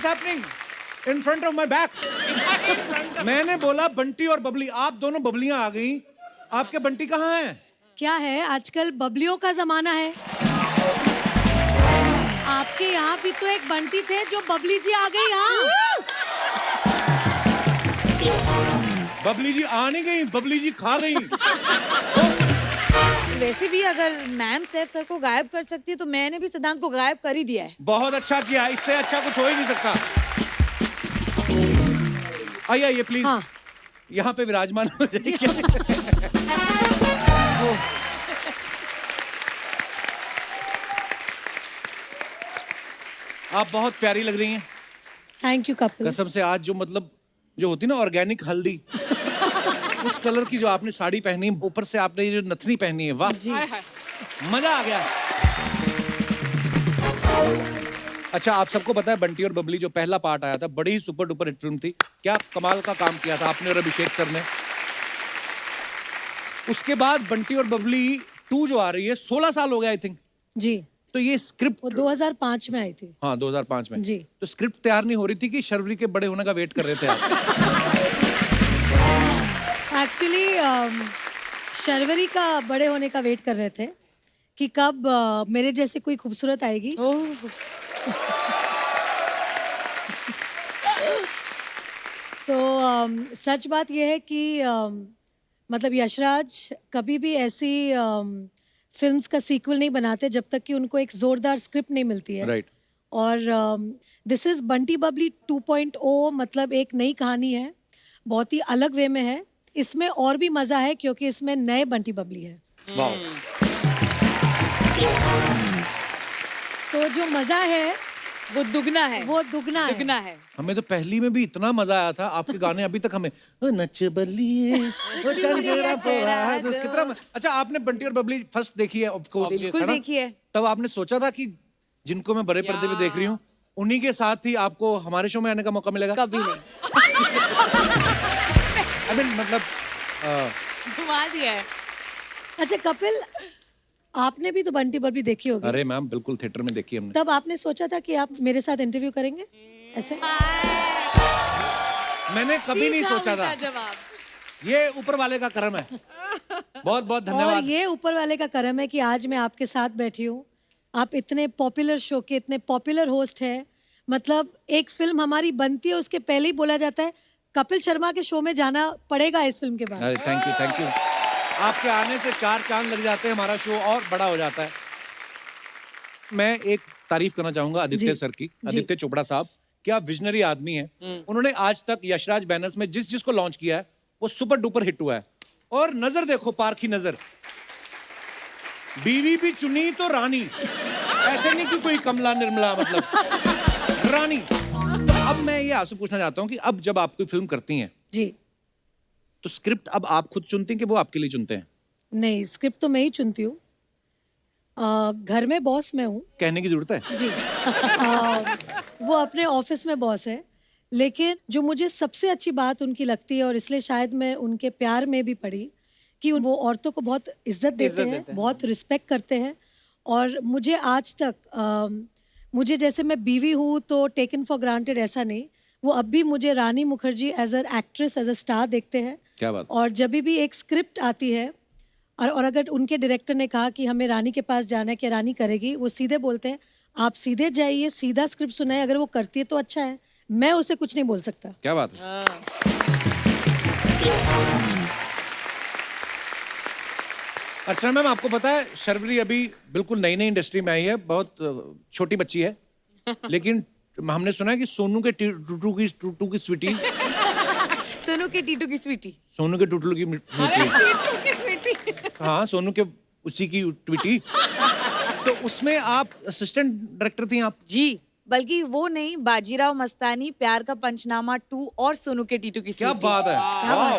Happening in front of my back? मैंने बोला बंटी और बबली, आप दोनों बबलियां आ गई, आपके बंटी कहाँ हैं? क्या है, आजकल बबलियों का जमाना है। आपके यहाँ भी तो एक बंटी थे जो बबली जी आ गई यहाँ। बबली जी आ नहीं गई, बबली जी खा गई। वैसे भी अगर मैम सैफ सर को गायब कर सकती है तो मैंने भी सिद्धांत को गायब कर ही दिया है। बहुत अच्छा किया, इससे अच्छा कुछ हो ही नहीं सकता। आइए आइए प्लीज, हाँ। यहाँ पे विराजमान हो जाइए। आप बहुत प्यारी लग रही हैं। Thank you Kapil. कसम से आज जो मतलब जो होती ना ऑर्गेनिक हल्दी, उस कलर की जो आपने साड़ी पहनी, ऊपर से आपने ये जो नथनी पहनी है, वाह जी। मजा आ गया। अच्छा, आप सबको पता है बंटी और बबली जो पहला पार्ट आया था, बड़ी ही सुपर डुपर हिट फिल्म थी। क्या कमाल का काम किया था आपने और अभिषेक सर ने। उसके बाद बंटी और बबली 2 जो आ रही है, 16 साल हो गया आई थिंक। जी, तो ये स्क्रिप्ट वो 2005 में आई थी। हाँ 2005 में जी। तो स्क्रिप्ट तैयार नहीं हो रही थी कि शर्वरी के बड़े होने का वेट कर रहे थे आप? एक्चुअली शर्वरी का बड़े होने का वेट कर रहे थे कि कब मेरे जैसे कोई खूबसूरत आएगी। तो सच बात यह है कि मतलब यशराज कभी भी ऐसी फिल्म्स का सीक्वल नहीं बनाते जब तक कि उनको एक जोरदार स्क्रिप्ट नहीं मिलती है। राइट। और दिस इज बंटी बबली 2.0, मतलब एक नई कहानी है, बहुत ही अलग वे में है। इसमें और भी मजा है क्योंकि इसमें नए बंटी बबली है। वाह। तो जो मजा है वो दुगना है, वो दुगना है। दुगना है। हमें तो पहली में भी इतना मजा आया था, आपके गाने अभी तक हमें ओ नच बलिए ओ चंदेरा पड़ा दो, कितना अच्छा। आपने बंटी और बबली फर्स्ट देखी है ऑफ कोर्स, बिल्कुल देखी है। तब आपने सोचा था कि जिनको मैं बड़े पर्दे पे देख रही हूँ उन्हीं के साथ ही आपको हमारे शो में आने का मौका मिलेगा? कभी नहीं। आई मीन मतलब घुमा दिया है। अच्छा कपिल, आपने भी तो बंटी बबली देखी होगी। अरे मैम बिल्कुल थिएटर में देखी हमने। तब आपने सोचा था कि आप मेरे साथ इंटरव्यू करेंगे ऐसे? मैंने कभी नहीं सोचा था। जवाब ये ऊपर वाले का करम है। बहुत बहुत और धन्यवाद। ये ऊपर वाले का करम है कि आज मैं आपके साथ बैठी हूँ। आप इतने पॉपुलर शो के इतने पॉपुलर होस्ट हैं। मतलब एक फिल्म हमारी बनती है उसके पहले ही बोला जाता है कपिल शर्मा के शो में जाना पड़ेगा इस फिल्म के बाद। अरे थैंक यू थैंक यू। आपके आने से 4 चांद लग जाते हैं, हमारा शो और बड़ा हो जाता है। मैं एक तारीफ करना चाहूंगा आदित्य सर की, आदित्य चोपड़ा साहब। क्या विजनरी आदमी है। उन्होंने आज तक यशराज बैनर्स में जिस जिसको लॉन्च किया है वो सुपर डुपर हिट हुआ है। और नजर देखो, पारखी नजर, बीवी भी चुनी तो रानी, ऐसे नहीं कि कोई कमला निर्मला, मतलब रानी। तो अब मैं ये आपसे पूछना चाहता हूँ कि अब जब आप कोई फिल्म करती हैं जी। तो स्क्रिप्ट अब आप खुद चुनती हैं कि वो आपके लिए चुनते हैं? नहीं, स्क्रिप्ट तो मैं ही चुनती हूँ। घर में बॉस मैं हूँ। कहने की जरूरत है? जी। वो अपने ऑफिस में बॉस है, लेकिन जो मुझे सबसे अच्छी बात उनकी लगती है और इसलिए शायद मैं उनके प्यार में भी पड़ी कि वो औरतों को बहुत इज्जत देते हैं, बहुत रिस्पेक्ट करते हैं। और मुझे आज तक मुझे जैसे मैं बीवी हूँ तो टेकन फॉर ग्रांटेड ऐसा नहीं। वो अब भी मुझे Rani Mukherjee as a actress, as a star देखते हैं। क्या बात। और जब भी एक स्क्रिप्ट आती है और अगर उनके डायरेक्टर ने कहा कि हमें रानी के पास जाना है कि रानी करेगी, वो सीधे बोलते हैं आप सीधे जाइए, सीधा स्क्रिप्ट सुनाए, अगर वो करती है तो अच्छा है, मैं उसे कुछ नहीं बोल सकता। क्या बात है। अच्छा मैम, आपको पता है शर्वरी अभी बिल्कुल नई नई इंडस्ट्री में आई है, बहुत छोटी बच्ची है, लेकिन हमने सुना है कि सोनू के टूटू की स्वीटी, सोनू के टीटू की स्वीटी, सोनू के टूटू की स्वीटी, हाँ सोनू के उसी की ट्वीटी। तो उसमें आप असिस्टेंट डायरेक्टर थी आप? जी, बल्कि वो नहीं, बाजीराव मस्तानी, प्यार का पंचनामा 2 और सोनू के टीटू की क्या स्वीटी। बात है, वाह।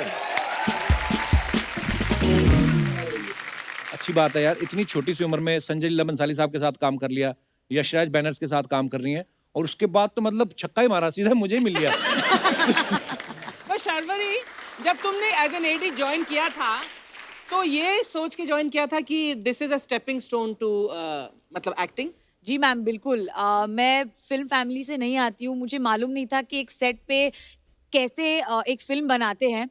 अच्छी बात है यार, इतनी छोटी सी उम्र में संजय लीला बंसाली साहब के साथ काम कर लिया, यशराज बैनर्स के साथ काम कर रही हैं, और उसके बाद तो मतलब छक्का ही मारा, सीधा मुझे ही मिल गया। पर शर्वरी, जब तुमने एज एन एडी ज्वाइन किया था तो ये सोच के ज्वाइन किया था कि this is a stepping stone to मतलब एक्टिंग? जी मैम बिल्कुल। मैं फिल्म फैमिली से नहीं आती हूँ, मुझे मालूम नहीं था कि एक सेट पे कैसे एक फिल्म बनाते हैं।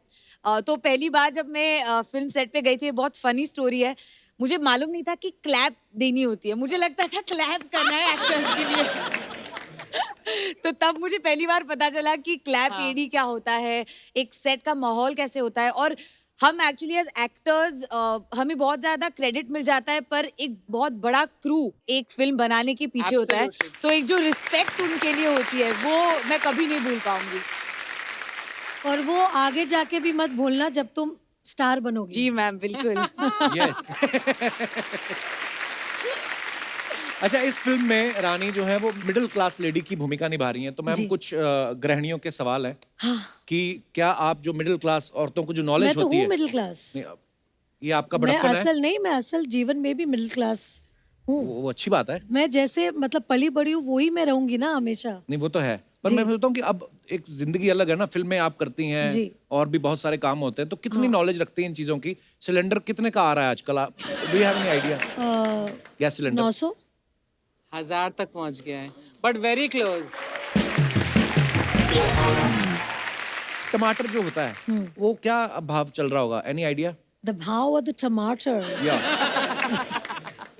तो पहली बार जब मैं फिल्म सेट पे गई थी, बहुत फनी स्टोरी है। मुझे मालूम नहीं था कि क्लैप देनी होती है, मुझे लगता था क्लैप करना है एक्टर्स के लिए। तो तब मुझे पहली बार पता चला कि क्लैप हाँ। एडी क्या होता है, एक सेट का माहौल कैसे होता है। और हम एक्चुअली एज एक्टर्स हमें बहुत ज्यादा क्रेडिट मिल जाता है, पर एक बहुत बड़ा क्रू एक फिल्म बनाने के पीछे होता है। Absolutely. तो एक जो रिस्पेक्ट उनके लिए होती है वो मैं कभी नहीं भूल पाऊंगी। और वो आगे जाके भी मत भूलना जब तुम स्टार बनोगी। जी मैम बिल्कुल। यस। अच्छा, इस फिल्म में रानी जो है वो मिडिल क्लास लेडी की भूमिका निभा रही हैं, तो मैम जी। कुछ गृहिणियों के सवाल हैं हाँ, कि क्या आप जो मिडिल क्लास औरतों को जो मैं नॉलेज तो होती हूँ है, मिडिल क्लास। नहीं, ये आपका मैं बड़प्पन है, असल नहीं, मैं असल जीवन में भी मिडिल क्लास हूँ। वो अच्छी बात है। मैं जैसे मतलब पली बड़ी हूँ वही मैं रहूंगी ना हमेशा। नहीं, वो तो है, पर जी। मैं सोचता हूँ कि अब एक जिंदगी अलग है ना, फिल्में आप करती हैं जी। और भी बहुत सारे काम होते हैं, तो कितनी नॉलेज रखती हैं इन चीजों की? सिलेंडर कितने का आ रहा है आजकल? आप do you have any idea? Gas cylinder 900। 1000 तक पहुंच गया है, बट वेरी क्लोज। टमाटर जो होता है वो क्या भाव चल रहा होगा? Any idea? द भाव ऑफ द टमाटर। या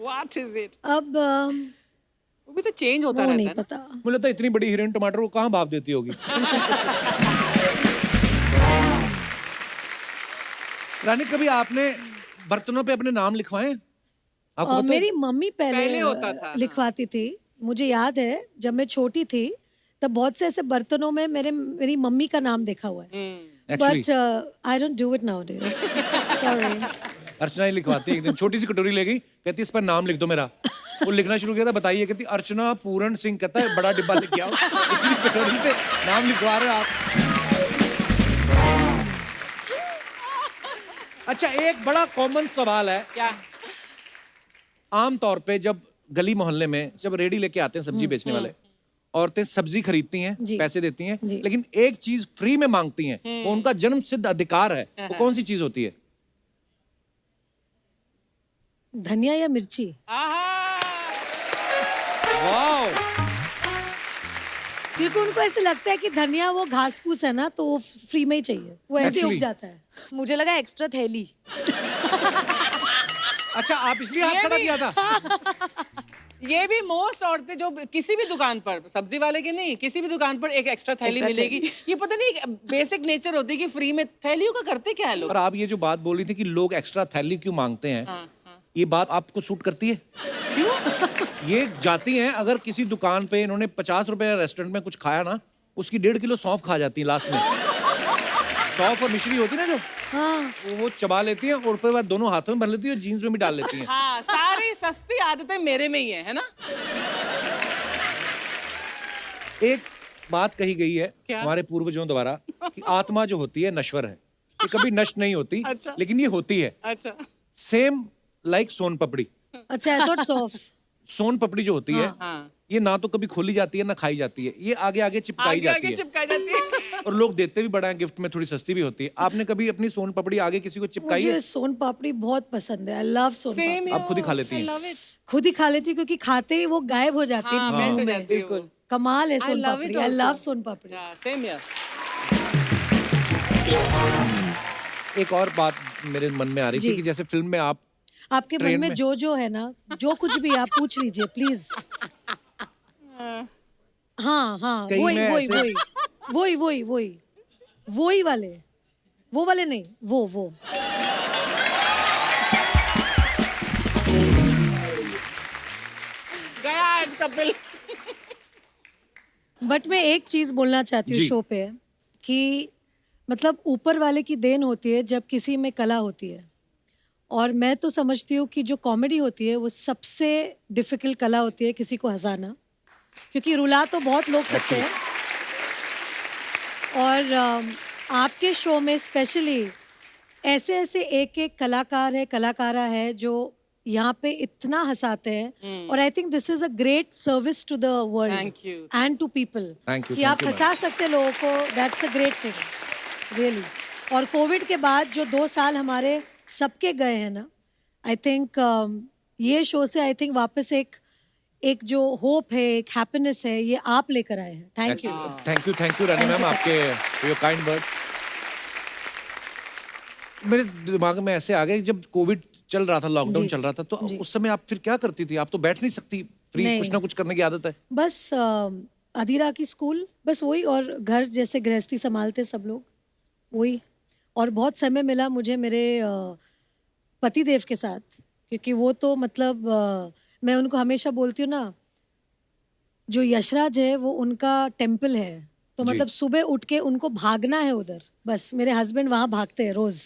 व्हाट इज इट? अब वो भी तो चेंज होता वो रहता नहीं है ना। पता। मुझे लगता है इतनी बड़ी हीरोइन टमाटर को कहाँ भाव देती होगी। रानी, कभी आपने बर्तनों पे अपने नाम लिखवाए? आपको पता है? मेरी मम्मी पहले पहले होता था, हाँ। लिखवाती थी। मुझे याद है जब मैं छोटी थी तब बहुत से ऐसे बर्तनों में मेरी मम्मी का नाम देखा हुआ है। Actually, but I don't do it nowadays. Sorry. Archana ही लिखवाती है। एक दिन छोटी सी कटोरी ले गई, कहती इस पर नाम लिख दो मेरा। वो लिखना शुरू किया था, बताइए, कहती अर्चना पूरन सिंह। कहता है बड़ा डिब्बा लिख के आओ, इसी कटोरी पे नाम लिखवा रहे हो आप। अच्छा, एक बड़ा कॉमन सवाल है। क्या? आम तौर पे जब गली मोहल्ले में जब रेडी लेके आते हैं सब्जी बेचने वाले, औरतें सब्जी खरीदती हैं, जी। पैसे देती हैं, जी। लेकिन एक चीज फ्री में मांगती हैं, वो उनका जन्म सिद्ध अधिकार है। वो कौन सी चीज होती है? धनिया या मिर्ची? आहा! वाओ! क्योंकि उनको ऐसे लगता है कि धनिया वो घास फूस है ना, तो वो फ्री में ही चाहिए, वो ऐसे ही उग Actually- जाता है। मुझे लगा एक्स्ट्रा थैली। अच्छा, आप इसलिए हाथ खड़ा किया था? ये भी मोस्ट औरतें जो किसी भी दुकान पर, सब्जी वाले की नहीं, किसी भी दुकान पर एक एक्स्ट्रा थैली Extra मिलेगी। ये पता नहीं बेसिक नेचर होती है कि फ्री में थैलियों का करते क्या है लोग। और आप ये जो बात बोल रही थी कि लोग एक्स्ट्रा थैली क्यों मांगते हैं, हाँ, हाँ। ये बात आपको सूट करती है? क्यों? ये जाती हैं, अगर किसी दुकान पे इन्होंने 50 रुपए रेस्टोरेंट में कुछ खाया ना, उसकी 1.5 किलो सौंफ खा जाती है लास्ट में। सौंफ और मिश्री होती है ना जो, हाँ, वो चबा लेती हैं और उसके बाद दोनों हाथों में भर लेती है और जीन्स में भी डाल लेती हैं। हाँ, सारी सस्ती आदतें मेरे में ही है ना? एक बात कही गई है क्या? हमारे पूर्वजों द्वारा कि आत्मा जो होती है नश्वर है, ये कभी नष्ट नहीं होती। अच्छा। लेकिन ये होती है। अच्छा। सेम लाइक सोन पपड़ी। अच्छा, आई थॉट सॉफ्ट। सोन पपड़ी जो होती है, हाँ। ये ना तो कभी खोली जाती है ना खाई जाती है, ये आगे आगे चिपकाई आगे जाती आगे है चिपकाई जाती है। और लोग देते भी बड़ा है गिफ्ट में, थोड़ी सस्ती भी होती है। आपने कभी अपनी सोन पपड़ी आगे किसी को चिपकाई है? मुझे सोन पापड़ी बहुत पसंद है। आई लव सोन सेम पापड़ी। आप खुद ही खा लेती हैं? खुद ही खा लेती हूँ क्योंकि खाते ही वो गायब हो जाती है हाँ, मुंह मेल्ट हो में। जाती है वो। बिल्कुल कमाल है soan love it papdi. I also. Love soan papdi. Same here. एक और बात मेरे मन में आ रही थी जी। कि जैसे फिल्म में आप आपके मन ट्रेन में में- जो है ना, जो कुछ भी आप पूछ लीजिए प्लीज। हाँ हाँ, कहीं वही मैं वही ऐसे- वही वही वही वही वही वाले, वो वाले नहीं, वो गया आज कपिल। बट मैं एक चीज बोलना चाहती हूँ जी। शो पे कि मतलब ऊपर वाले की देन होती है जब किसी में कला होती है। और मैं तो समझती हूँ कि जो कॉमेडी होती है वो सबसे डिफिकल्ट कला होती है किसी को हंसाना, क्योंकि रुला तो बहुत लोग सकते हैं। और आपके शो में स्पेशली ऐसे ऐसे एक एक कलाकार है, कलाकारा है जो यहाँ पे इतना हंसाते हैं। और I think this is a great service to the world Thank you. And to people Thank you, कि thank आप you, हंसा सकते हैं लोगों को। That's a great thing really. और कोविड के बाद जो 2 साल हमारे सबके गए हैं ना, आई थिंक ये शो से आई थिंक वापस एक जो होप है, एक हैप्पीनेस है, ये आप लेकर आए हैं. Thank you. Thank you Rani ma'am, आपके योर काइंड वर्ड. मेरे दिमाग में ऐसे आ गए, जब कोविड चल रहा था, लॉकडाउन जी. चल रहा था, तो उस समय आप फिर क्या करती थी? आप तो बैठ नहीं सकती, फ्री नहीं. कुछ ना कुछ करने की आदत है. बस अधीरा की स्कूल, बस वही, और घर जैसे गृहस्थी संभालते सब लोग, वही. और बहुत समय मिला मुझे मेरे पति देव के साथ, क्योंकि वो तो मतलब मैं उनको हमेशा बोलती हूँ ना, जो यशराज है वो उनका टेम्पल है, तो जी. मतलब सुबह उठ के उनको भागना है उधर. बस मेरे हस्बैंड वहाँ भागते हैं रोज,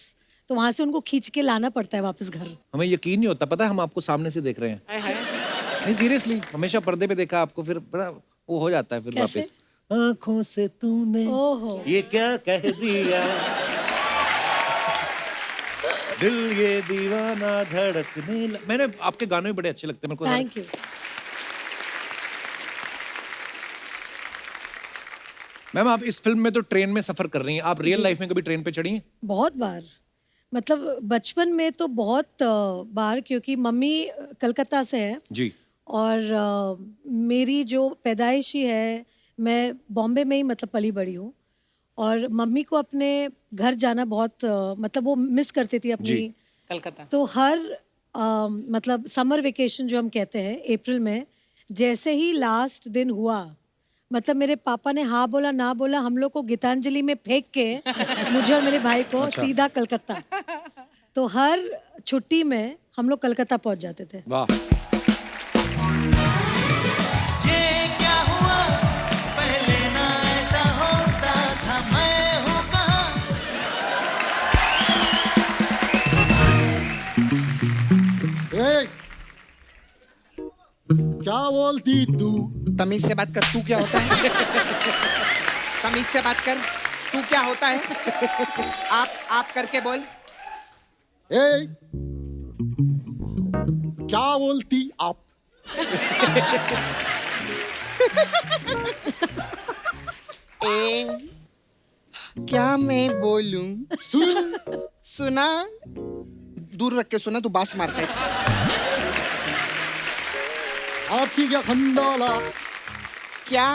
तो वहां से उनको खींच के लाना पड़ता है वापस घर. हमें यकीन नहीं होता, पता है हम आपको सामने से देख रहे हैं. हाय हाय नहीं सीरियसली, हमेशा पर्दे पे देखा आपको, फिर बड़ा वो हो जाता है फिर कैसे? वापस. आंखों से तूने ओहो. ये क्या कह दिया, दिल ये दीवाना धड़कने मैंने आपके गाने भी बड़े अच्छे लगते हैं मेरे को. Thank you. मैम आप इस फिल्म में तो ट्रेन में सफर कर रही हैं, आप रियल लाइफ में कभी ट्रेन पे चढ़ी हैं? बहुत बार, मतलब बचपन में तो बहुत बार, क्योंकि मम्मी कलकत्ता से है जी. और मेरी जो पैदाइश ही है, मैं बॉम्बे में ही मतलब पली बड़ी हूँ. और मम्मी को अपने घर जाना बहुत मतलब वो मिस करती थी अपनी. जी. कलकत्ता तो हर मतलब समर वेकेशन जो हम कहते हैं अप्रैल में, जैसे ही लास्ट दिन हुआ, मतलब मेरे पापा ने हाँ बोला ना बोला, हम लोग को गीतांजलि में फेंक के मुझे और मेरे भाई को सीधा कलकत्ता. तो हर छुट्टी में हम लोग कलकत्ता पहुंच जाते थे. वाह. ये क्या हुआ पहले ना ऐसा होता था, मैं हूँ कहाँ. ए, क्या बोलती तू? तमीज से बात कर. तू क्या होता है? तमीज से बात कर. तू क्या होता है? आप करके बोल. ए, क्या बोलती आप? ए, क्या मैं बोलूं? सुन, सुना? दूर रख के सुना, तू बास मारता है. आपकी क्या खंडाला? क्या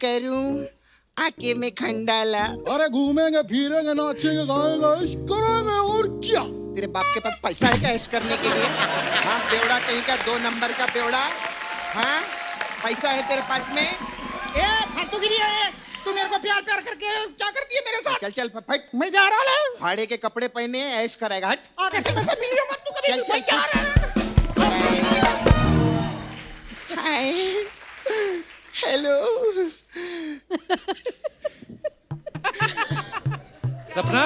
करूं आके में खंडाला? अरे घूमेंगे फिरेंगे नाचेंगे गाएंगे इश्क करेंगे और क्या? तेरे बाप के पास पैसा है क्या ऐश करने के लिए? हाँ बेवड़ा कहीं का, 2 नंबर का बेवड़ा. हाँ पैसा है तेरे पास में? ए फालतू गिरी है, तू मेरे को प्यार प्यार करके क्या करती है मेरे साथ? चल चल फट. मैं जा रहा हूँ. फाड़े के कपड़े पहने ऐश कराएगा. हट. आगे से मेरे से मिलियो मत तू कभी. चल, चल, मैं जा चल. रहा हूँ. Hi hello. सपना,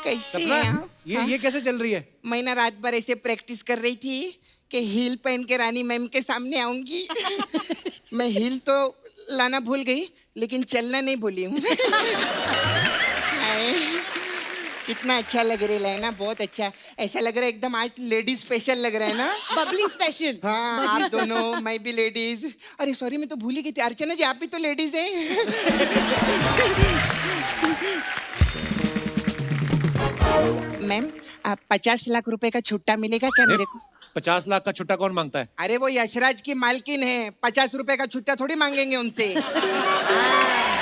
कैसे सपना हैं आप? ये कैसे चल रही है? मैं ना रात भर ऐसे प्रैक्टिस कर रही थी कि हील पहन के रानी मैम के सामने आऊंगी. मैं हील तो लाना भूल गई, लेकिन चलना नहीं भूली हूँ. हाय, कितना अच्छा लग रहा है ना, बहुत अच्छा. ऐसा लग रहा है एकदम आज लेडीज स्पेशल लग रहा है ना. बबली स्पेशल. हाँ आप दोनों, मैं भी लेडीज. अरे सॉरी मैं तो भूल ही गई थी. अर्चना जी आप भी तो लेडीज हैं. मैम आप 50 लाख रुपए का छुट्टा मिलेगा क्या मेरे को? 50 लाख का छुट्टा कौन मांगता है? अरे वो यशराज की मालकिन है, 50 रुपए का छुट्टा थोड़ी मांगेंगे उनसे. हाँ.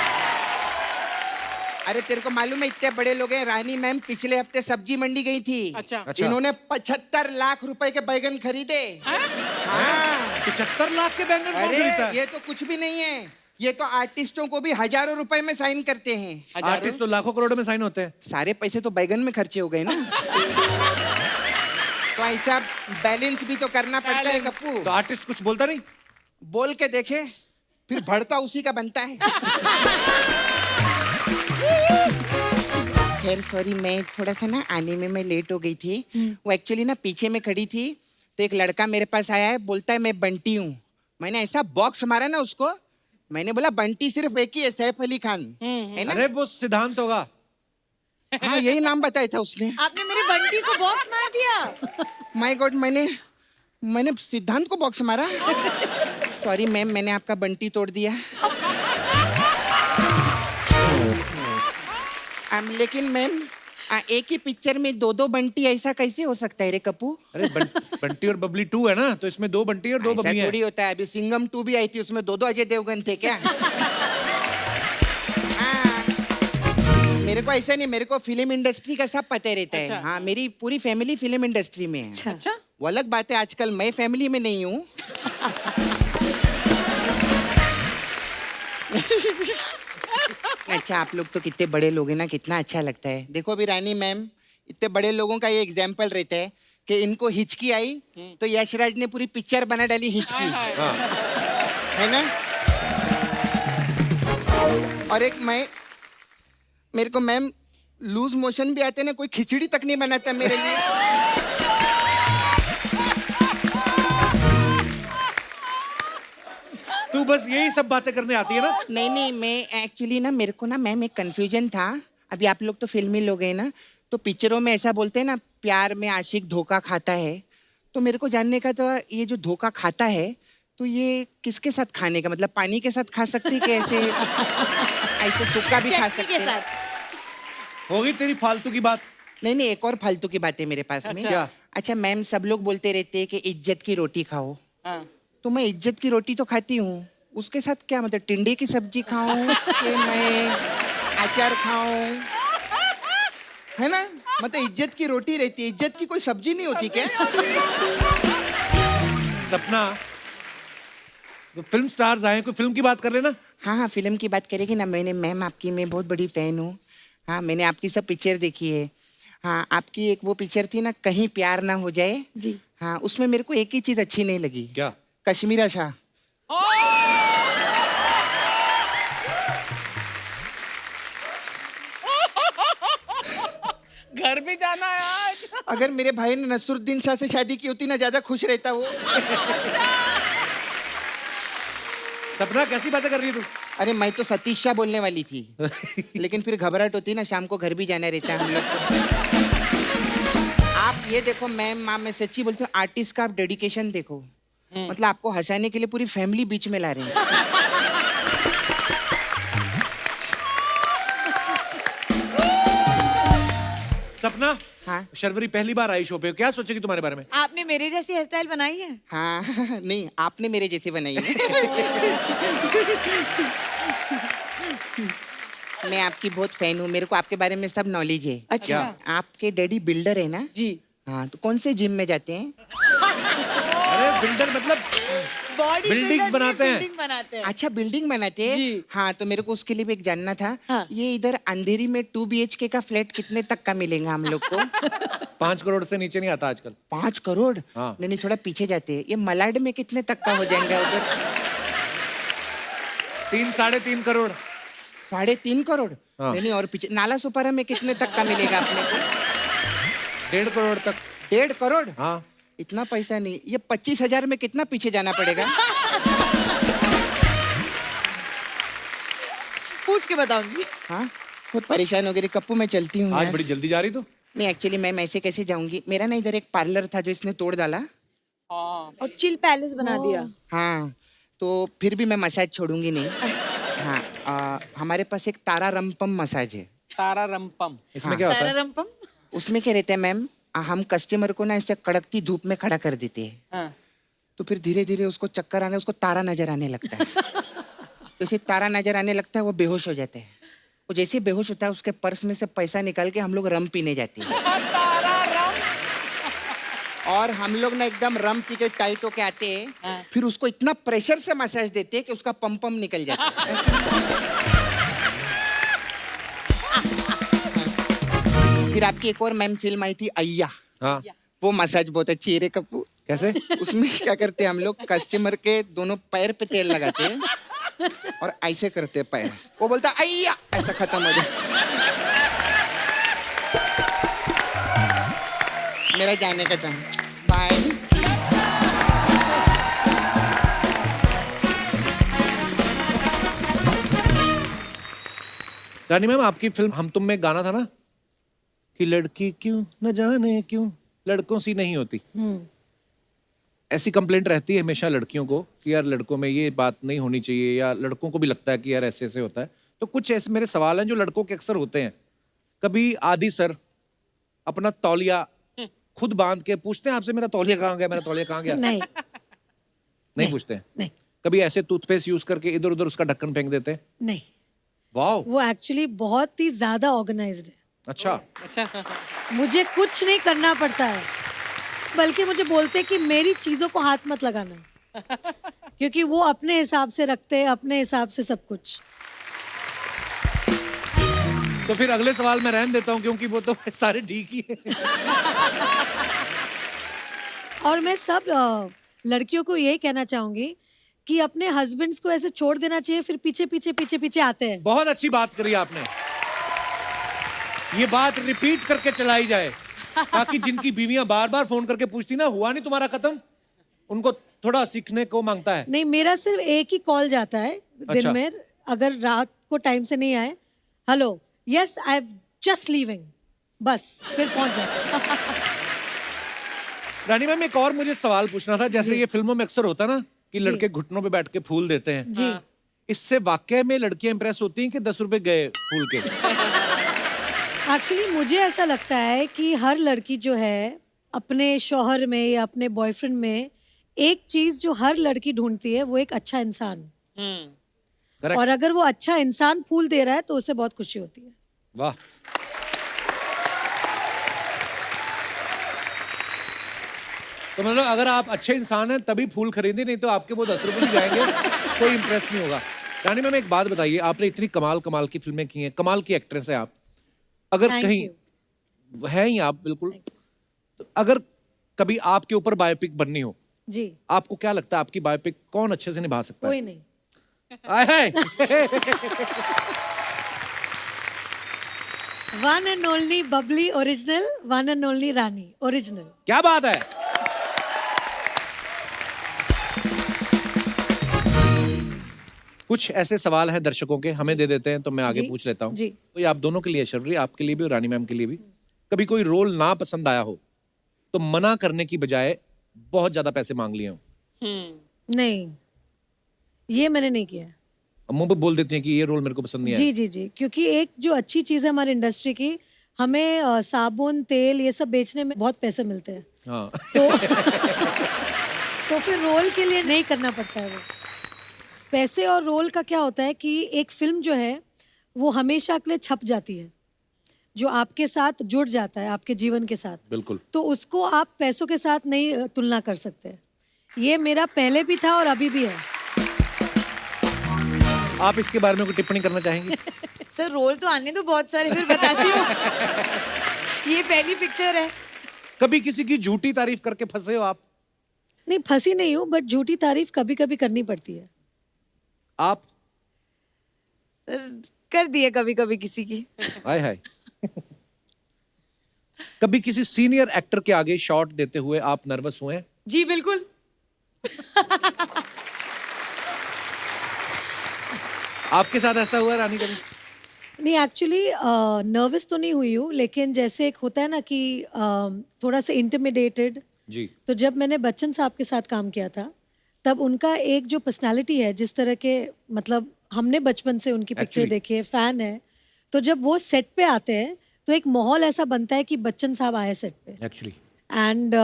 अरे तेरे को मालूम है इतने बड़े लोग हैं, रानी मैम पिछले हफ्ते सब्जी मंडी गई थी. अच्छा. इन्होंने 75 लाख रुपए के बैगन खरीदे. हाँ. 75 लाख के बैंगन कौन अरे खरीदता है? ये तो कुछ भी नहीं है, ये तो आर्टिस्टों को भी हजारों रुपए में साइन करते हैं. आर्टिस्ट तो लाखों करोड़ों में साइन होते हैं. सारे पैसे तो बैगन में खर्चे हो गए ना. तो ऐसा बैलेंस भी तो करना पड़ता है कप्पू. तो आर्टिस्ट कुछ बोलता नहीं? बोल के देखे, फिर भरता उसी का बनता है. खैर सॉरी, मैं थोड़ा सा ना आने में मैं लेट हो गई थी. वो एक्चुअली ना पीछे में खड़ी थी, तो एक लड़का मेरे पास आया है, बोलता है मैं बंटी हूँ. मैंने ऐसा बॉक्स मारा ना उसको, मैंने बोला बंटी सिर्फ एक ही है, सैफ अली खान है ना. अरे वो सिद्धांत होगा. हाँ यही नाम बताया था उसने. आपने मेरे बंटी को बॉक्स मार दिया. माय गॉड, मैंने सिद्धांत को बॉक्स मारा. सॉरी मैम, मैंने आपका बंटी तोड़ दिया. लेकिन मैम एक ही पिक्चर में 2-2 बंटी ऐसा कैसे हो सकता है रे कप्पू? अरे बंटी और बबली 2 है ना, तो इसमें 2 बंटी और 2 ऐसा बबली थोड़ी हैं। होता है। अभी सिंघम 2 भी आई थी, उसमें 2 अजय देवगन थे क्या? हाँ, मेरे को ऐसा नहीं, मेरे को फिल्म इंडस्ट्री का सब पता रहता है। अच्छा। हाँ, मेरी पूरी फैमिली फिल्म इंडस्ट्री में है। अच्छा वो अलग बात है, आजकल मैं फैमिली में नहीं हूँ। अच्छा, आप लोग तो कितने बड़े लोग हैं ना, कितना अच्छा लगता है। देखो अभी रानी मैम, इतने बड़े लोगों का ये एग्जाम्पल रहता है कि इनको हिचकी आई तो यशराज ने पूरी पिक्चर बना डाली हिचकी, है ना। और एक मेरे को मैम लूज मोशन भी आते ना, कोई खिचड़ी तक नहीं बनाता मेरे लिए। तू बस यही सब बातें करने आती है ना। नहीं नहीं, मैं एक्चुअली ना, मेरे को ना मैम एक कंफ्यूजन था। अभी आप लोग तो फिल्मी लोग हैं ना, तो पिक्चरों में ऐसा बोलते हैं ना, प्यार में आशिक धोखा खाता है। तो मेरे को जानने का तो ये जो धोखा खाता है, तो ये किसके साथ खाने का, मतलब पानी के साथ खा सकते हैं कि ऐसे ऐसे सूखा भी खा चटनी सकते के हैं? साथ। होगी तेरी फालतू की बात। नहीं नहीं, एक और फालतू की बात है मेरे पास में। क्या? अच्छा मैम, सब लोग बोलते रहते हैं कि इज्जत की रोटी खाओ, हाँ। तो मैं इज्जत की रोटी तो खाती हूँ, उसके साथ क्या मतलब टिंडे की सब्जी खाऊं कि मैं अचार खाऊं, है ना। मतलब इज्जत की रोटी रहती है, इज्जत की कोई सब्जी नहीं होती क्या? सपना, तो फिल्म स्टार्स आए, कोई फिल्म की बात कर लेना। हाँ हाँ, फिल्म की बात करेगी ना। मैंने मैम आपकी मैं बहुत बड़ी फैन हूँ। हाँ, मैंने आपकी सब पिक्चर देखी है। हाँ, आपकी एक वो पिक्चर थी ना, कहीं प्यार ना हो जाए। जी। हाँ, उसमें मेरे को एक ही चीज अच्छी नहीं लगी। क्या? कश्मीरा शाह। घर भी जाना है आज। अगर मेरे भाई ने नसरुद्दीन शाह से शादी की होती ना, ज्यादा खुश रहता वो। सपना कैसी बातें कर रही है तू? अरे मैं तो सतीश शाह बोलने वाली थी, लेकिन फिर घबराहट होती ना, शाम को घर भी जाना रहता है हम लोग को। आप ये देखो मैम, माँ मैं सच्ची बोलती हूँ, आर्टिस्ट का आप डेडिकेशन देखो। मतलब आपको हंसाने के लिए पूरी फैमिली बीच में ला रहे हैं। सपना, हाँ शर्वरी पहली बार आई शो पे, क्या सोचेगी तुम्हारे बारे में? आपने मेरे जैसी हेयर स्टाइल बनाई है? हाँ नहीं, आपने मेरे जैसे बनाई है। मैं आपकी बहुत फैन हूँ, मेरे को आपके बारे में सब नॉलेज है। अच्छा। आपके डैडी बिल्डर है ना? जी। हाँ, तो कौन से जिम में जाते हैं? अरे बिल्डर मतलब बॉडी Buildings बनाते हैं। बिल्डिंग बनाते हैं। अच्छा, बिल्डिंग बनाते हैं। जी। हाँ, तो मेरे को उसके लिए भी एक जानना था। हाँ। ये इधर अंधेरी में 2 BHK का फ्लैट कितने तक का मिलेगा हम लोग को? 5 करोड़ से नीचे नहीं आता आजकल। 5 करोड़? हाँ। नहीं नहीं, थोड़ा पीछे जाते हैं। ये मलाड में कितने तक का हो जाएगा उधर? 3-3.5 करोड़। 3.5 करोड़? हाँ। नहीं नहीं, और पीछे नाला सुपारा में कितने तक का मिलेगा अपने को? 1.5 करोड़ तक। 1.5 करोड़? हाँ। इतना पैसा नहीं। ये 25,000 में कितना पीछे जाना पड़ेगा? पूछ के बताऊंगी। हाँ, बहुत परेशान हो गई कप्पू, मैं चलती हूँ आज यार। बड़ी जल्दी जा रही तू। नहीं एक्चुअली मैम, ऐसे कैसे जाऊंगी? मेरा ना इधर एक पार्लर था जो इसने तोड़ डाला। हाँ। और चिल पैलेस बना दिया। हाँ, तो फिर भी मैं मसाज छोड़ूंगी नहीं। हाँ, हमारे पास एक तारा रंपम मसाज है। तारा रंपम। इसमें हाँ। क्या होता है? तररंपम। उसमें क्या रहता है मैम, हम कस्टमर को ना ऐसे कड़कती धूप में खड़ा कर देते हैं, हाँ। तो फिर धीरे धीरे उसको चक्कर आने, उसको तारा नजर आने लगता है। तो जैसे तारा नजर आने लगता है, वो बेहोश हो जाता है। वो जैसे ही बेहोश होता है, उसके पर्स में से पैसा निकाल के हम लोग रम पीने जाते हैं। और हम लोग ना एकदम रम पी के टाइट होके आते हैं, फिर उसको इतना प्रेशर से मसाज देते हैं कि उसका पम निकल जाता है। फिर आपकी एक और मैम फिल्म आई थी अय्या, हाँ। वो मसाज बहुत अच्छी है रे कप्पू। कैसे? उसमें क्या करते हैं हम लोग, कस्टमर के दोनों पैर पे तेल लगाते हैं और ऐसे करते हैं पैर, वो बोलता है अय्या, ऐसा खत्म हो जाए। मेरा जाने का टाइम, बाय। रानी मैम, आपकी फिल्म हम तुम में गाना था ना कि लड़की क्यों न जाने क्यों लड़कों सी नहीं होती। ऐसी कंप्लेंट रहती है हमेशा लड़कियों को कि यार लड़कों में ये बात नहीं होनी चाहिए, या लड़कों को भी लगता है कि यार ऐसे ऐसे होता है। तो कुछ ऐसे मेरे सवाल हैं जो लड़कों के अक्सर होते हैं। कभी आदि सर अपना तौलिया खुद बांध के पूछते हैं आपसे मेरा तौलिया कहाँ गया, मेरा तौलिया कहाँ गया? नहीं नहीं पूछते हैं। नहीं कभी ऐसे टूथपेस्ट यूज करके इधर उधर उसका ढक्कन फेंक देते हैं? नहीं, वाह, वो एक्चुअली बहुत ही ज्यादा ऑर्गेनाइज्ड है। अच्छा। अच्छा मुझे कुछ नहीं करना पड़ता है, बल्कि मुझे बोलते हैं कि मेरी चीजों को हाथ मत लगाना, क्योंकि वो अपने हिसाब से रखते हैं, अपने हिसाब से सब कुछ। तो फिर अगले सवाल मैं रहने देता हूँ, क्योंकि वो तो सारे ठीक ही है। और मैं सब लड़कियों को यही कहना चाहूंगी कि अपने हस्बैंड्स को ऐसे छोड़ देना चाहिए, फिर पीछे पीछे पीछे पीछे आते हैं। बहुत अच्छी बात करी आपने, ये बात रिपीट करके चलाई जाए, ताकि जिनकी बीवियां बार बार फोन करके पूछती ना हुआ नहीं तुम्हारा खत्म, उनको थोड़ा सीखने को मांगता है। नहीं, मेरा सिर्फ एक ही कॉल जाता है दिन अच्छा। में, अगर रात को टाइम से नहीं आए, hello yes I am just leaving, बस फिर पहुंच जाते हैं। रानी मैम, एक और मुझे सवाल पूछना था, जैसे ये फिल्मों में अक्सर होता ना कि लड़के घुटनों पे बैठ के फूल देते हैं, जी इससे वाकई में लड़कियां इंप्रेस होती हैं कि 10 रुपए गए फूल के? एक्चुअली मुझे ऐसा लगता है कि हर लड़की जो है अपने शौहर में या अपने बॉयफ्रेंड में एक चीज जो हर लड़की ढूंढती है, वो एक अच्छा इंसान। Correct. और अगर वो अच्छा इंसान फूल दे रहा है तो उससे बहुत खुशी होती है। वाह, तो मतलब अगर आप अच्छे इंसान हैं तभी फूल खरीदे, नहीं तो आपके वो 10 रुपए भी जाएंगे, कोई इंप्रेस नहीं होगा। रानी मैम, एक बात बताइए, आपने इतनी कमाल कमाल की फिल्में की हैं, कमाल की एक्ट्रेस है आप, अगर Thank कहीं you. है ही आप बिल्कुल, तो अगर कभी आपके ऊपर बायोपिक बननी हो, जी, आपको क्या लगता है आपकी बायोपिक कौन अच्छे से निभा सकता है? कोई नहीं। आए हाय। One and only Babli original, one and only Rani original. क्या बात है। कुछ ऐसे सवाल हैं दर्शकों के, हमें दे देते हैं तो मैं आगे जी, पूछ लेता हूँ। जी। तो ये आप दोनों के लिए, शर्वरी आपके लिए भी और रानी मैम के लिए भी, कभी कोई रोल ना पसंद आया हो तो मना करने की बजाय बहुत ज्यादा पैसे मांग लिए हो? नहीं, ये मैंने नहीं किया। अब मुंह पे बोल देती हैं कि ये रोल मेरे को पसंद नहीं आया। जी जी जी, क्योंकि एक जो अच्छी चीज है हमारी इंडस्ट्री की, हमें साबुन तेल ये सब बेचने में बहुत पैसे मिलते हैं, हाँ। तो फिर रोल के लिए नहीं करना पड़ता है वो। पैसे और रोल का क्या होता है कि एक फिल्म जो है वो हमेशा के लिए छप जाती है, जो आपके साथ जुड़ जाता है, आपके जीवन के साथ, बिल्कुल। तो उसको आप पैसों के साथ नहीं तुलना कर सकते। ये मेरा पहले भी था और अभी भी है। आप इसके बारे में कोई टिप्पणी करना चाहेंगी? सर रोल तो आने दो बहुत सारे, फिर बताती हूँ। ये पहली पिक्चर है। कभी किसी की झूठी तारीफ करके फंसे हो आप? नहीं, फंसी नहीं हूँ, बट झूठी तारीफ कभी कभी करनी पड़ती है। आप? सर कर दिए कभी कभी किसी की। हाय हाय। कभी किसी सीनियर एक्टर के आगे शॉट देते हुए आप नर्वस हुए हैं? जी बिल्कुल। आपके साथ ऐसा हुआ है रानी कभी? नहीं, एक्चुअली नर्वस तो नहीं हुई हूँ, लेकिन जैसे एक होता है ना कि थोड़ा सा इंटिमिडेटेड। जी। तो जब मैंने बच्चन साहब के साथ काम किया था, तब उनका एक जो पर्सनालिटी है, जिस तरह के, मतलब हमने बचपन से उनकी पिक्चर Actually. देखी है, फैन है, तो जब वो सेट पे आते हैं तो एक माहौल ऐसा बनता है कि बच्चन साहब आए सेट पे, एक्चुअली एंड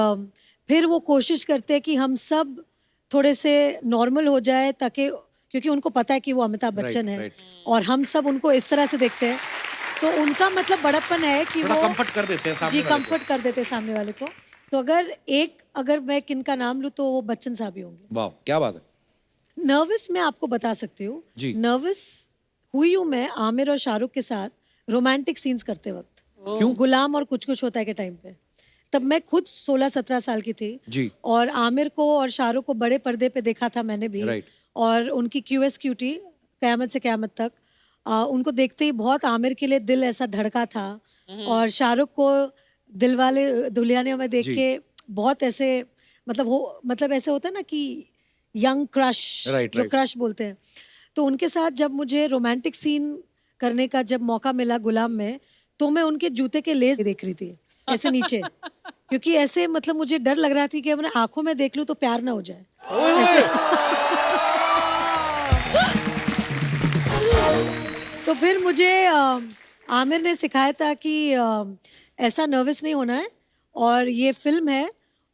फिर वो कोशिश करते हैं कि हम सब थोड़े से नॉर्मल हो जाए, ताकि, क्योंकि उनको पता है कि वो अमिताभ बच्चन है, right. और हम सब उनको इस तरह से देखते हैं, तो उनका मतलब बड़प्पन है कि थोड़ा वो कंफर्ट कर देते हैं सामने जी वाले को। कंफर्ट कर देते हैं सामने वाले को। तो अगर मैं किनका नाम लूँ तो वो बच्चन साहब ही होंगे। वाह, क्या बात है। नर्वस मैं आपको बता सकती हूँ, जी। नर्वस हुई हूँ मैं आमिर और शाहरुख के साथ रोमांटिक सीन्स करते वक्त। क्यों? गुलाम और कुछ कुछ होता है के टाइम पे, तब मैं खुद 16-17 साल की थी जी। और आमिर को और शाहरुख को बड़े पर्दे पे देखा था मैंने भी। Right. और उनकी QS क्यूटी कयामत से कयामत तक, उनको देखते ही बहुत आमिर के लिए दिल ऐसा धड़का था, और शाहरुख को दिलवाले दुल्हनिया में देख जी। के बहुत ऐसे, मतलब ऐसे होता है ना कि यंग क्रश, Right, जो right. क्रश बोलते हैं। तो उनके साथ जब मुझे रोमांटिक सीन करने का जब मौका मिला गुलाम में, तो मैं उनके जूते के लेस देख रही थी ऐसे नीचे, क्योंकि ऐसे मतलब मुझे डर लग रहा था कि अपने आंखों में देख लूं तो प्यार ना हो जाए ऐसे। तो फिर मुझे आमिर ने सिखाया था कि ऐसा नर्वस नहीं होना है, और ये फिल्म है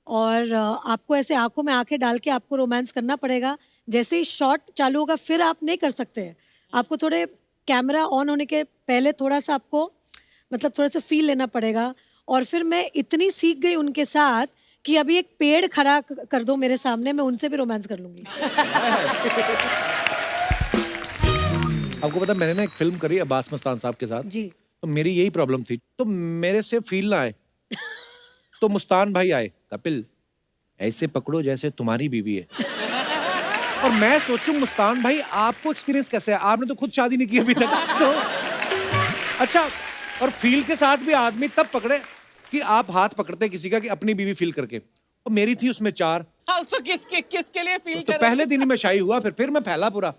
और आपको ऐसे आंखों में आंखें डाल के आपको रोमांस करना पड़ेगा। जैसे ही शॉट चालू होगा फिर आप नहीं कर सकते, आपको थोड़े कैमरा ऑन होने के पहले थोड़ा सा आपको मतलब थोड़ा सा फील लेना पड़ेगा। और फिर मैं इतनी सीख गई उनके साथ कि अभी एक पेड़ खड़ा कर दो मेरे सामने, मैं उनसे भी रोमांस कर लूंगी। आपको पता मैंने ना एक फिल्म करी अब्बास मस्तान साहब के साथ, जी। तो मेरी यही प्रॉब्लम थी, तो मेरे से फील ना आए तो मुस्तान भाई आए, कपिल ऐसे पकड़ो जैसे तुम्हारी बीवी है। और मैं सोचूं मुस्तान भाई आपको एक्सपीरियंस कैसे है, आपने तो खुद शादी नहीं की अभी तक। तो अच्छा, और फील के साथ भी आदमी तब पकड़े कि आप हाथ पकड़ते किसी का कि अपनी बीवी फील करके, और मेरी थी उसमें 4। हाँ, तो किसके लिए फील तो पहले दिन ही मैं शाही हुआ, फिर मैं फैला पूरा।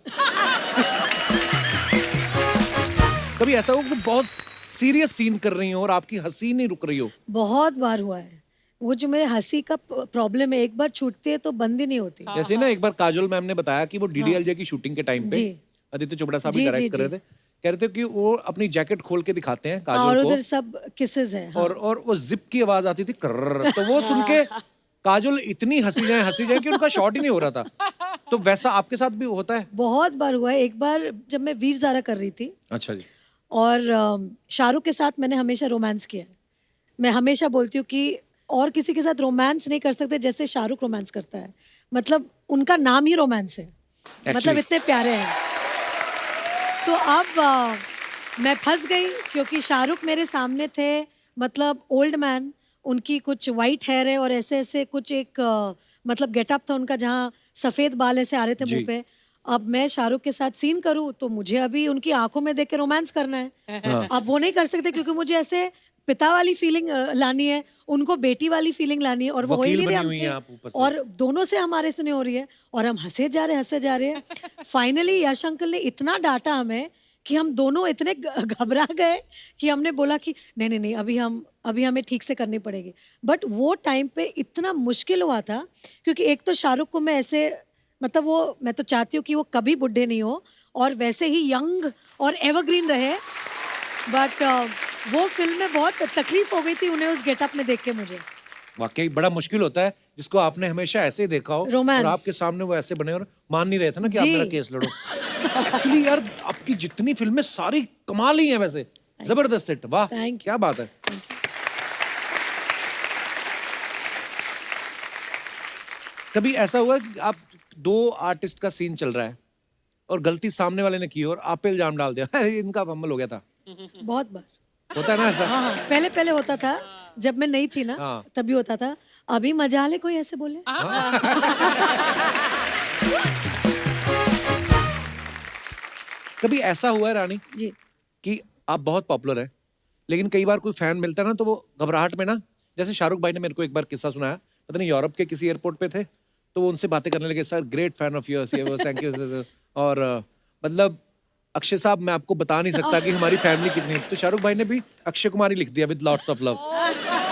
कभी ऐसा हो कि बहुत सीरियस सीन कर रही हो और आपकी हंसी नहीं रुक रही हो? बहुत बार हुआ है। वो जो मेरे हंसी का प्रॉब्लम है, एक बार छूटती है तो बंद ही नहीं होती। जैसे ना एक बार काजोल मैम ने बताया कि वो डीडीएलजे की शूटिंग के टाइम पे जी। आदित्य चोपड़ा साहब भी जी, डायरेक्ट जी, कर रहे थे, कह रहे थे कि वो अपनी जैकेट खोल के दिखाते हैं और काजोल उधर को, सब किसेस है। और वो जिप की आवाज आती थी कर्र, तो वो सुन के काजोल इतनी हंसी जाए कि उनका शॉट ही नहीं हो रहा था। तो वैसा आपके साथ भी होता है? बहुत बार हुआ है। एक बार जब मैं वीर ज़ारा कर रही थी अच्छा जी। और शाहरुख के साथ मैंने हमेशा रोमांस किया है। मैं हमेशा बोलती हूँ कि और किसी के साथ रोमांस नहीं कर सकते जैसे शाहरुख रोमांस करता है। मतलब उनका नाम ही रोमांस है, मतलब इतने प्यारे हैं। तो अब मैं फंस गई क्योंकि शाहरुख मेरे सामने थे, मतलब ओल्ड मैन, उनकी कुछ वाइट हेयर है और ऐसे ऐसे कुछ एक मतलब गेटअप था उनका जहाँ सफ़ेद बाल ऐसे आ रहे थे मुंह पे। अब मैं शाहरुख के साथ सीन करूँ तो मुझे अभी उनकी आंखों में देख के रोमांस करना है। अब वो नहीं कर सकते क्योंकि मुझे ऐसे पिता वाली फीलिंग लानी है, उनको बेटी वाली फीलिंग लानी है, और वो हो ही नहीं रही हमसे, और दोनों से हमारे से नहीं हो रही है, और हम हंसे जा रहे हैं। फाइनली यश अंकल ने इतना डांटा हमें कि हम दोनों इतने घबरा गए कि हमने बोला कि नहीं अभी हमें ठीक से करनी पड़ेगी। बट वो टाइम पे इतना मुश्किल हुआ था क्योंकि एक तो शाहरुख को मैं ऐसे मतलब वो मैं तो चाहती हूँ कि वो कभी बुढ़े नहीं हो और वैसे ही यंग और एवरग्रीन रहे। बट वो फिल्म में बहुत तकलीफ हो गई थी उन्हें उस गेटअप में देख के मुझे। वाकई बड़ा मुश्किल होता है जिसको आपने हमेशा ऐसे ही देखा हो और आपके सामने वो ऐसे बने और मान नहीं रहे थे ना कि आप मेरा केस लड़ो। एक्चुअली यार आपकी जितनी फिल्में सारी कमाल ही हैं वैसे, जबरदस्त हिट। वाह क्या बात है। कभी ऐसा हुआ कि आप 2 आर्टिस्ट का सीन चल रहा है और गलती सामने वाले ने की और आप पे इल्जाम डाल दिया, अरे इनका फंबल हो गया था? बहुत बार होता है ना ऐसा? हाँ, पहले होता था जब मैं नहीं थी ना, तभी होता था। अभी मजा ले कोई ऐसे बोले। कभी ऐसा हुआ है रानी जी कि आप बहुत पॉपुलर हैं लेकिन कई बार कोई फैन मिलता है ना तो वो घबराहट में ना, जैसे शाहरुख भाई ने मेरे को एक बार किस्सा सुनाया, पता नहीं यूरोप के किसी एयरपोर्ट पे थे तो वो उनसे बातें करने लगे, sir great fan of yours, thank you. और मतलब अक्षय साहब मैं आपको बता नहीं सकता कि हमारी फैमिली कितनी है, तो शाहरुख भाई ने भी अक्षय कुमार ही लिख दिया विद लॉट्स ऑफ लव।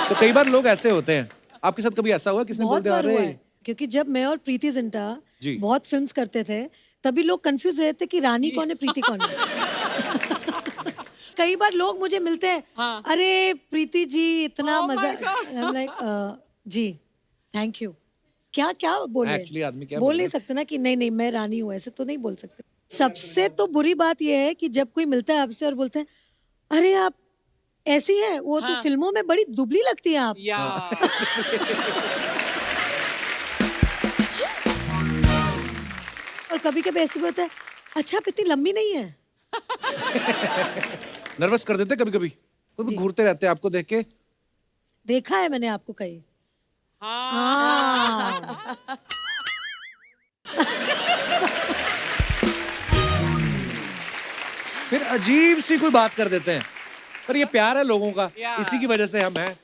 तो कई बार लोग ऐसे होते हैं, आपके साथ कभी ऐसा हुआ किसने बोल दिया अरे? क्योंकि जब मैं और प्रीति जिंटा बहुत फिल्म्स करते थे तभी लोग कंफ्यूज रहते थे कि रानी कौन है प्रीति कौन है। कई बार लोग मुझे मिलते हैं, अरे प्रीति जी इतना मजा, जी थैंक यू। क्या बोले? Actually, आदमी क्या बोल नहीं सकते ना कि नहीं मैं रानी हूँ, ऐसे तो नहीं बोल सकते। सबसे तो बुरी बात यह है कि जब कोई मिलता है आपसे और बोलते हैं अरे आप ऐसी है, वो तो फिल्मों में बड़ी दुबली लगती है आप। और कभी कभी ऐसे भी होता है अच्छा आप इतनी लंबी नहीं है। नर्वस कर देते कभी कभी घूरते रहते हैं आपको देख के? देखा है मैंने आपको कहीं। फिर अजीब सी कोई बात कर देते हैं, पर ये प्यार है लोगों का, इसी की वजह से हम हैं।